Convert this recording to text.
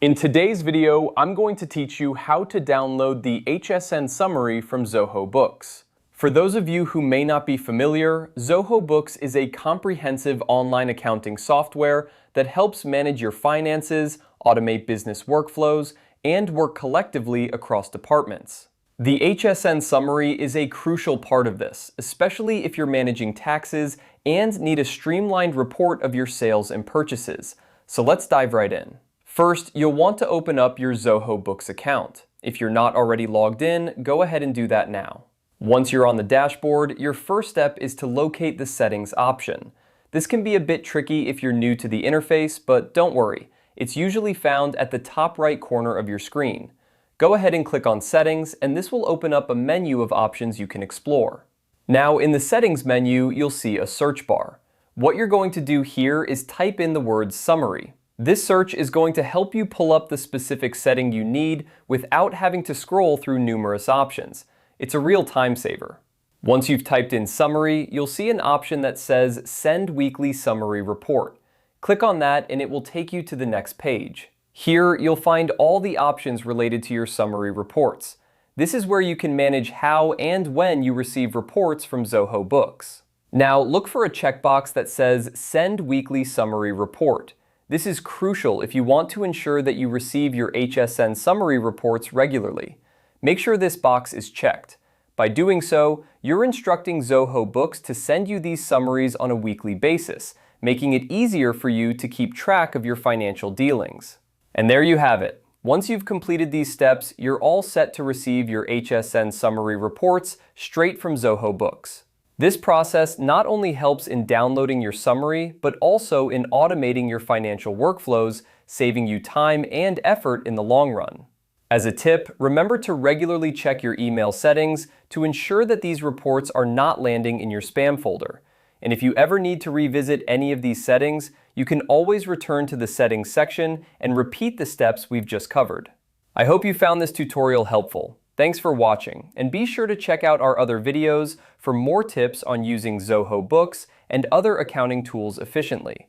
In today's video, I'm going to teach you how to download the HSN Summary from Zoho Books. For those of you who may not be familiar, Zoho Books is a comprehensive online accounting software that helps manage your finances, automate business workflows, and work collectively across departments. The HSN Summary is a crucial part of this, especially if you're managing taxes and need a streamlined report of your sales and purchases. So let's dive right in. First, you'll want to open up your Zoho Books account. If you're not already logged in, go ahead and do that now. Once you're on the dashboard, your first step is to locate the Settings option. This can be a bit tricky if you're new to the interface, but don't worry. It's usually found at the top right corner of your screen. Go ahead and click on Settings, and this will open up a menu of options you can explore. Now, in the Settings menu, you'll see a search bar. What you're going to do here is type in the word Summary. This search is going to help you pull up the specific setting you need without having to scroll through numerous options. It's a real time saver. Once you've typed in Summary, you'll see an option that says Send Weekly Summary Report. Click on that and it will take you to the next page. Here, you'll find all the options related to your summary reports. This is where you can manage how and when you receive reports from Zoho Books. Now, look for a checkbox that says Send Weekly Summary Report. This is crucial if you want to ensure that you receive your HSN Summary reports regularly. Make sure this box is checked. By doing so, you're instructing Zoho Books to send you these summaries on a weekly basis, making it easier for you to keep track of your financial dealings. And there you have it. Once you've completed these steps, you're all set to receive your HSN Summary reports straight from Zoho Books. This process not only helps in downloading your summary, but also in automating your financial workflows, saving you time and effort in the long run. As a tip, remember to regularly check your email settings to ensure that these reports are not landing in your spam folder. And if you ever need to revisit any of these settings, you can always return to the Settings section and repeat the steps we've just covered. I hope you found this tutorial helpful. Thanks for watching, and be sure to check out our other videos for more tips on using Zoho Books and other accounting tools efficiently.